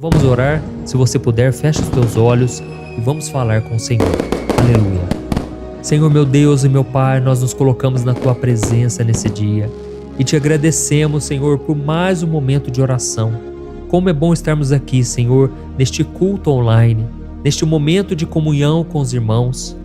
Vamos orar? Se você puder, feche os teus olhos e vamos falar com o Senhor. Aleluia. Senhor meu Deus e meu Pai, nós nos colocamos na Tua presença nesse dia e Te agradecemos, Senhor, por mais um momento de oração. Como é bom estarmos aqui, Senhor, neste culto online, neste momento de comunhão com os irmãos.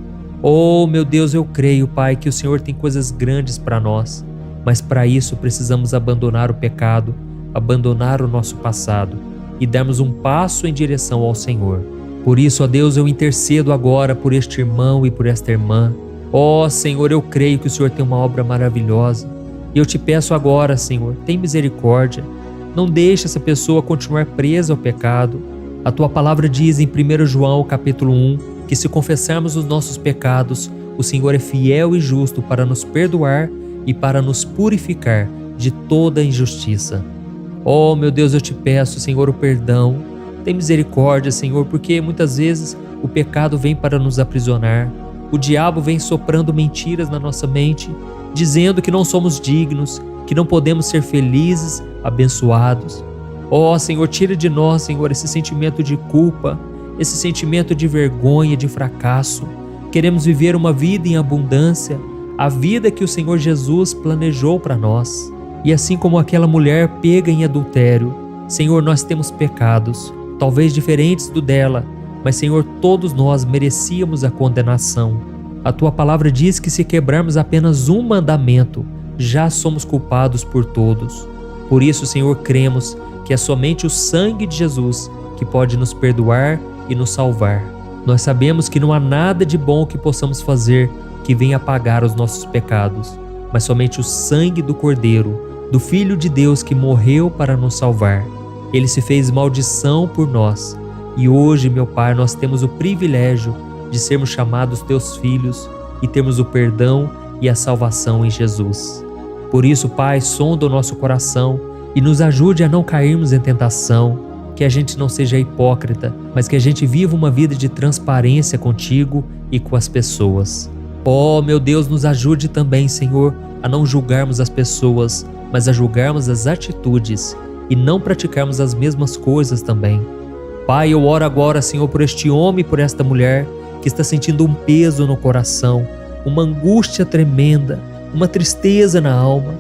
Oh, meu Deus, eu creio, Pai, que o Senhor tem coisas grandes para nós, mas para isso precisamos abandonar o pecado, abandonar o nosso passado e darmos um passo em direção ao Senhor. Por isso, ó Deus, eu intercedo agora por este irmão e por esta irmã. Ó Senhor, eu creio que o Senhor tem uma obra maravilhosa. E eu te peço agora, Senhor, tem misericórdia. Não deixe essa pessoa continuar presa ao pecado. A Tua palavra diz em 1 João capítulo 1 que se confessarmos os nossos pecados, o Senhor é fiel e justo para nos perdoar e para nos purificar de toda injustiça. Oh, meu Deus, eu te peço, Senhor, o perdão. Tem misericórdia, Senhor, porque muitas vezes o pecado vem para nos aprisionar. O diabo vem soprando mentiras na nossa mente, dizendo que não somos dignos, que não podemos ser felizes, abençoados. Oh, Senhor, tira de nós, Senhor, esse sentimento de culpa, esse sentimento de vergonha, de fracasso. Queremos viver uma vida em abundância, a vida que o Senhor Jesus planejou para nós. E assim como aquela mulher pega em adultério, Senhor, nós temos pecados, talvez diferentes do dela, mas Senhor, todos nós merecíamos a condenação. A Tua palavra diz que se quebrarmos apenas um mandamento, já somos culpados por todos. Por isso, Senhor, cremos que é somente o sangue de Jesus que pode nos perdoar e nos salvar. Nós sabemos que não há nada de bom que possamos fazer que venha apagar os nossos pecados, mas somente o sangue do Cordeiro, do Filho de Deus que morreu para nos salvar. Ele se fez maldição por nós e hoje, meu Pai, nós temos o privilégio de sermos chamados Teus filhos e termos o perdão e a salvação em Jesus. Por isso, Pai, sonda o nosso coração e nos ajude a não cairmos em tentação, que a gente não seja hipócrita, mas que a gente viva uma vida de transparência contigo e com as pessoas. Oh, meu Deus, nos ajude também, Senhor, a não julgarmos as pessoas, mas a julgarmos as atitudes e não praticarmos as mesmas coisas também. Pai, eu oro agora, Senhor, por este homem e por esta mulher que está sentindo um peso no coração, uma angústia tremenda, uma tristeza na alma.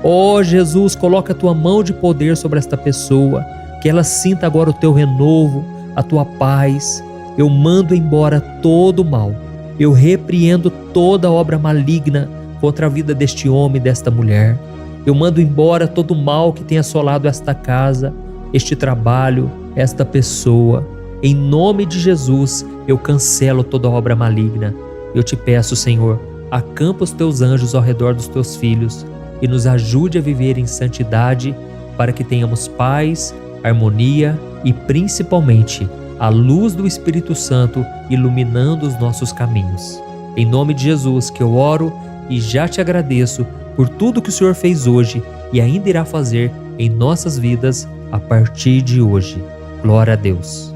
Oh, Jesus, coloca a Tua mão de poder sobre esta pessoa, que ela sinta agora o Teu renovo, a Tua paz. Eu mando embora todo o mal. Eu repreendo toda obra maligna contra a vida deste homem e desta mulher. Eu mando embora todo o mal que tem assolado esta casa, este trabalho, esta pessoa. Em nome de Jesus, eu cancelo toda obra maligna. Eu te peço, Senhor, acampa os Teus anjos ao redor dos Teus filhos e nos ajude a viver em santidade para que tenhamos paz, harmonia e principalmente a luz do Espírito Santo iluminando os nossos caminhos. Em nome de Jesus que eu oro e já te agradeço por tudo que o Senhor fez hoje e ainda irá fazer em nossas vidas a partir de hoje. Glória a Deus.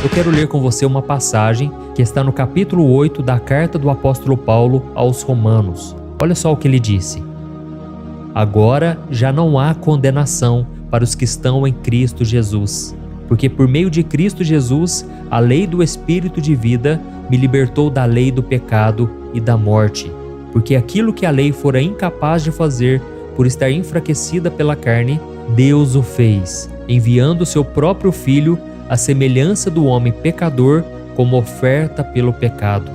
Eu quero ler com você uma passagem que está no capítulo 8 da carta do apóstolo Paulo aos Romanos. Olha só o que ele disse. Agora já não há condenação para os que estão em Cristo Jesus, porque por meio de Cristo Jesus, a lei do Espírito de vida me libertou da lei do pecado e da morte. Porque aquilo que a lei fora incapaz de fazer, por estar enfraquecida pela carne, Deus o fez, enviando o seu próprio Filho à semelhança do homem pecador como oferta pelo pecado.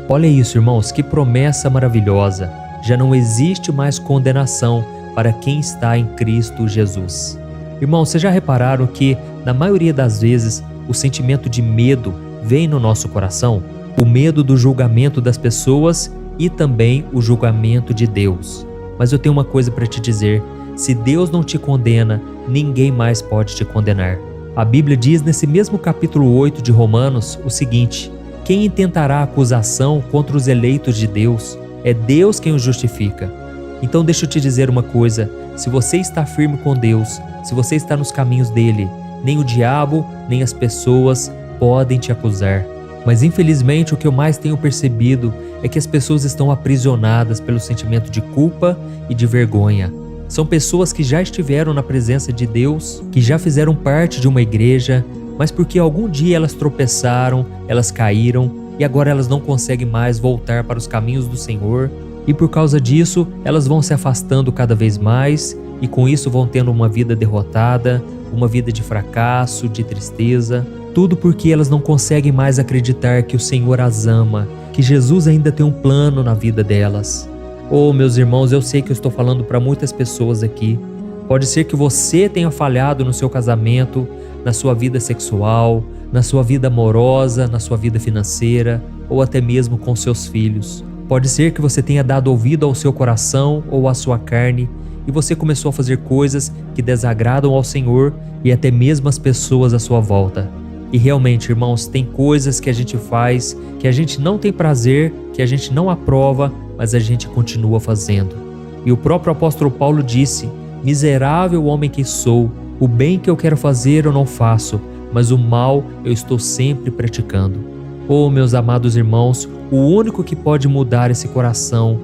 Olha isso, irmãos, que promessa maravilhosa! Já não existe mais condenação para quem está em Cristo Jesus. Irmãos, vocês já repararam que, na maioria das vezes, o sentimento de medo vem no nosso coração? O medo do julgamento das pessoas e também o julgamento de Deus. Mas eu tenho uma coisa para te dizer: se Deus não te condena, ninguém mais pode te condenar. A Bíblia diz nesse mesmo capítulo 8 de Romanos o seguinte: quem intentará acusação contra os eleitos de Deus? É Deus quem os justifica. Então deixa eu te dizer uma coisa: se você está firme com Deus, se você está nos caminhos dele, nem o diabo, nem as pessoas podem te acusar. Mas infelizmente o que eu mais tenho percebido é que as pessoas estão aprisionadas pelo sentimento de culpa e de vergonha. São pessoas que já estiveram na presença de Deus, que já fizeram parte de uma igreja, mas porque algum dia elas tropeçaram, elas caíram e agora elas não conseguem mais voltar para os caminhos do Senhor, e por causa disso elas vão se afastando cada vez mais e com isso vão tendo uma vida derrotada, uma vida de fracasso, de tristeza, tudo porque elas não conseguem mais acreditar que o Senhor as ama, que Jesus ainda tem um plano na vida delas. Oh, meus irmãos, eu sei que eu estou falando para muitas pessoas aqui. Pode ser que você tenha falhado no seu casamento, na sua vida sexual, na sua vida amorosa, na sua vida financeira ou até mesmo com seus filhos. Pode ser que você tenha dado ouvido ao seu coração ou à sua carne e você começou a fazer coisas que desagradam ao Senhor e até mesmo as pessoas à sua volta. E realmente, irmãos, tem coisas que a gente faz, que a gente não tem prazer, que a gente não aprova, mas a gente continua fazendo. E o próprio apóstolo Paulo disse: miserável homem que sou, o bem que eu quero fazer eu não faço, mas o mal eu estou sempre praticando. Oh, meus amados irmãos, o único que pode mudar esse coração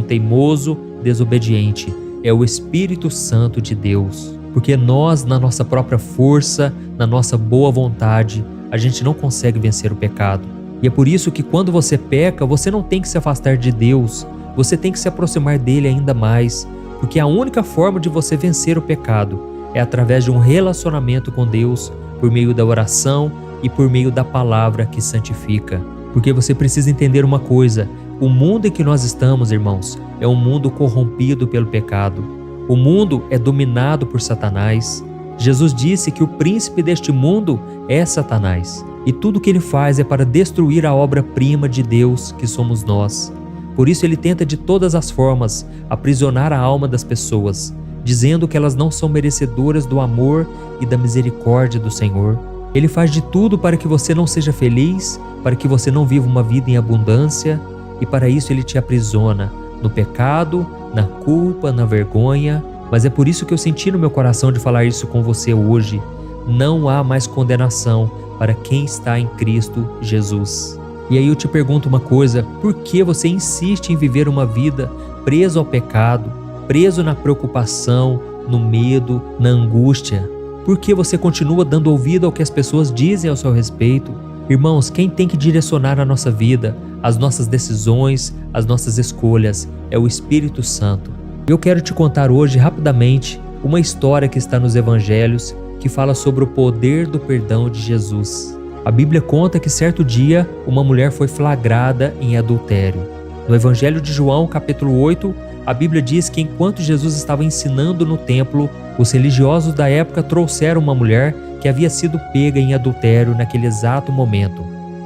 teimoso, desobediente, é o Espírito Santo de Deus. Porque nós, na nossa própria força, na nossa boa vontade, a gente não consegue vencer o pecado. E é por isso que quando você peca, você não tem que se afastar de Deus, você tem que se aproximar dele ainda mais, porque a única forma de você vencer o pecado é através de um relacionamento com Deus, por meio da oração e por meio da palavra que santifica. Porque você precisa entender uma coisa: o mundo em que nós estamos, irmãos, é um mundo corrompido pelo pecado. O mundo é dominado por Satanás. Jesus disse que o príncipe deste mundo é Satanás. E tudo o que ele faz é para destruir a obra-prima de Deus, que somos nós. Por isso ele tenta de todas as formas aprisionar a alma das pessoas, dizendo que elas não são merecedoras do amor e da misericórdia do Senhor. Ele faz de tudo para que você não seja feliz, para que você não viva uma vida em abundância, e para isso ele te aprisiona no pecado, na culpa, na vergonha. Mas é por isso que eu senti no meu coração de falar isso com você hoje. Não há mais condenação para quem está em Cristo Jesus. E aí eu te pergunto uma coisa: por que você insiste em viver uma vida preso ao pecado, preso na preocupação, no medo, na angústia? Por que você continua dando ouvido ao que as pessoas dizem ao seu respeito? Irmãos, quem tem que direcionar a nossa vida, as nossas decisões, as nossas escolhas, é o Espírito Santo. Eu quero te contar hoje, rapidamente, uma história que está nos Evangelhos, que fala sobre o poder do perdão de Jesus. A Bíblia conta que certo dia, uma mulher foi flagrada em adultério. No Evangelho de João, capítulo 8, a Bíblia diz que enquanto Jesus estava ensinando no templo, os religiosos da época trouxeram uma mulher que havia sido pega em adultério naquele exato momento.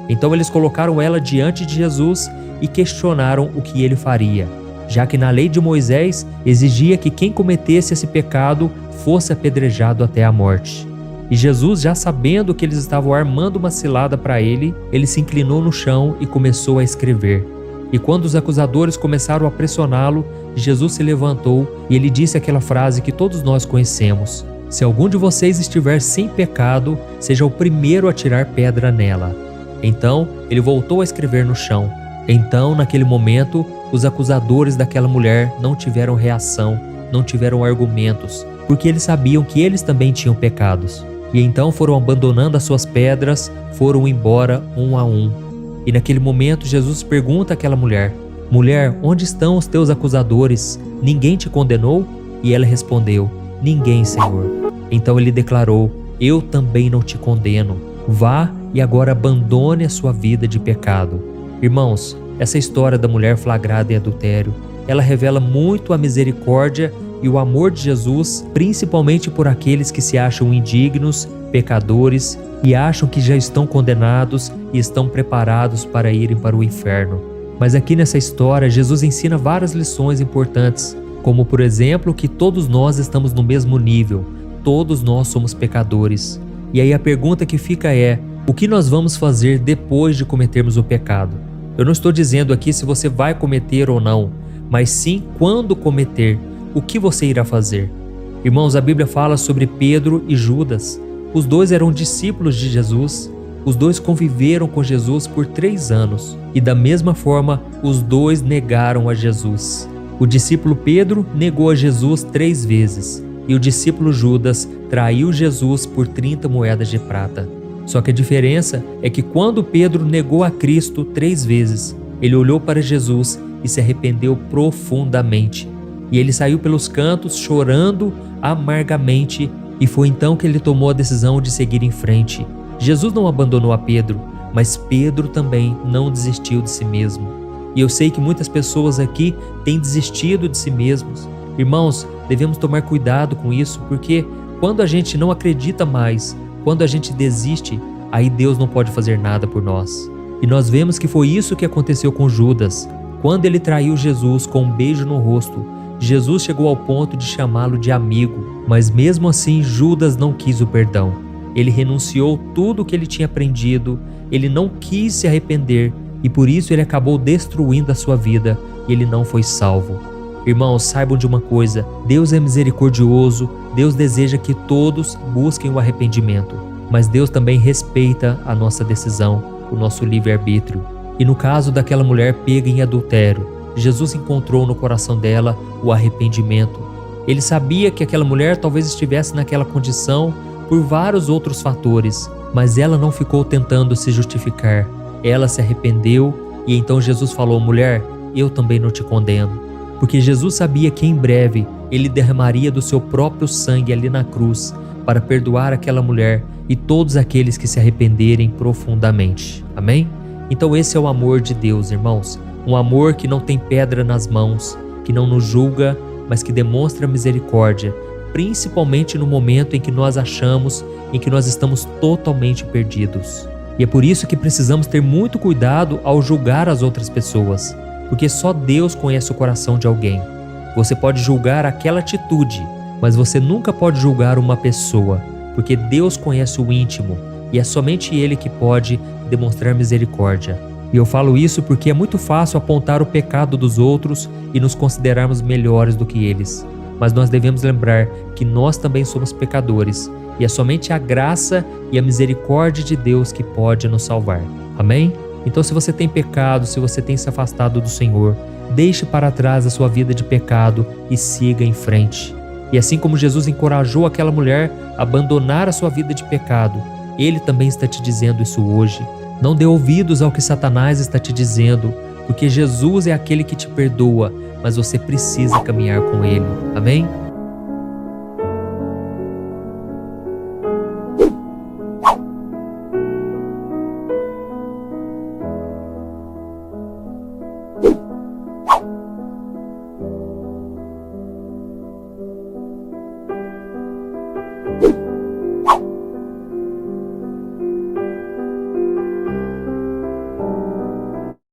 Então eles colocaram ela diante de Jesus e questionaram o que ele faria, já que na lei de Moisés exigia que quem cometesse esse pecado fosse apedrejado até a morte. E Jesus, já sabendo que eles estavam armando uma cilada para ele se inclinou no chão e começou a escrever. E quando os acusadores começaram a pressioná-lo, Jesus se levantou e ele disse aquela frase que todos nós conhecemos: se algum de vocês estiver sem pecado, seja o primeiro a tirar pedra nela. Então, ele voltou a escrever no chão. Então, naquele momento, os acusadores daquela mulher não tiveram reação, não tiveram argumentos, porque eles sabiam que eles também tinham pecados. E então foram abandonando as suas pedras, foram embora um a um. E naquele momento, Jesus pergunta àquela mulher: mulher, onde estão os teus acusadores? Ninguém te condenou? E ela respondeu: ninguém, Senhor. Então ele declarou: eu também não te condeno. Vá e agora abandone a sua vida de pecado. Irmãos, essa história da mulher flagrada em adultério, ela revela muito a misericórdia e o amor de Jesus, principalmente por aqueles que se acham indignos, pecadores e acham que já estão condenados e estão preparados para irem para o inferno. Mas aqui nessa história, Jesus ensina várias lições importantes, como por exemplo que todos nós estamos no mesmo nível, todos nós somos pecadores. E aí a pergunta que fica é: o que nós vamos fazer depois de cometermos o pecado? Eu não estou dizendo aqui se você vai cometer ou não, mas sim quando cometer, o que você irá fazer? Irmãos, a Bíblia fala sobre Pedro e Judas. Os dois eram discípulos de Jesus, os dois conviveram com Jesus por 3 anos e da mesma forma os dois negaram a Jesus. O discípulo Pedro negou a Jesus 3 vezes e o discípulo Judas traiu Jesus por 30 moedas de prata. Só que a diferença é que quando Pedro negou a Cristo 3 vezes, ele olhou para Jesus e se arrependeu profundamente. E ele saiu pelos cantos chorando amargamente, e foi então que ele tomou a decisão de seguir em frente. Jesus não abandonou a Pedro, mas Pedro também não desistiu de si mesmo. E eu sei que muitas pessoas aqui têm desistido de si mesmos. Irmãos, devemos tomar cuidado com isso, porque quando a gente não acredita mais, quando a gente desiste, aí Deus não pode fazer nada por nós. E nós vemos que foi isso que aconteceu com Judas. Quando ele traiu Jesus com um beijo no rosto, Jesus chegou ao ponto de chamá-lo de amigo, mas mesmo assim Judas não quis o perdão. Ele renunciou tudo o que ele tinha aprendido, ele não quis se arrepender e por isso ele acabou destruindo a sua vida e ele não foi salvo. Irmãos, saibam de uma coisa: Deus é misericordioso, Deus deseja que todos busquem o arrependimento, mas Deus também respeita a nossa decisão, o nosso livre-arbítrio. E no caso daquela mulher pega em adultério, Jesus encontrou no coração dela o arrependimento. Ele sabia que aquela mulher talvez estivesse naquela condição por vários outros fatores, mas ela não ficou tentando se justificar. Ela se arrependeu e então Jesus falou: mulher, eu também não te condeno. Porque Jesus sabia que em breve ele derramaria do seu próprio sangue ali na cruz para perdoar aquela mulher e todos aqueles que se arrependerem profundamente. Amém? Então esse é o amor de Deus, irmãos. Um amor que não tem pedra nas mãos, que não nos julga, mas que demonstra misericórdia, principalmente no momento em que nós achamos em que nós estamos totalmente perdidos. E é por isso que precisamos ter muito cuidado ao julgar as outras pessoas, porque só Deus conhece o coração de alguém. Você pode julgar aquela atitude, mas você nunca pode julgar uma pessoa, porque Deus conhece o íntimo e é somente Ele que pode demonstrar misericórdia. E eu falo isso porque é muito fácil apontar o pecado dos outros e nos considerarmos melhores do que eles. Mas nós devemos lembrar que nós também somos pecadores e é somente a graça e a misericórdia de Deus que pode nos salvar. Amém? Então, se você tem pecado, se você tem se afastado do Senhor, deixe para trás a sua vida de pecado e siga em frente. E assim como Jesus encorajou aquela mulher a abandonar a sua vida de pecado, Ele também está te dizendo isso hoje. Não dê ouvidos ao que Satanás está te dizendo, porque Jesus é aquele que te perdoa, mas você precisa caminhar com Ele. Amém?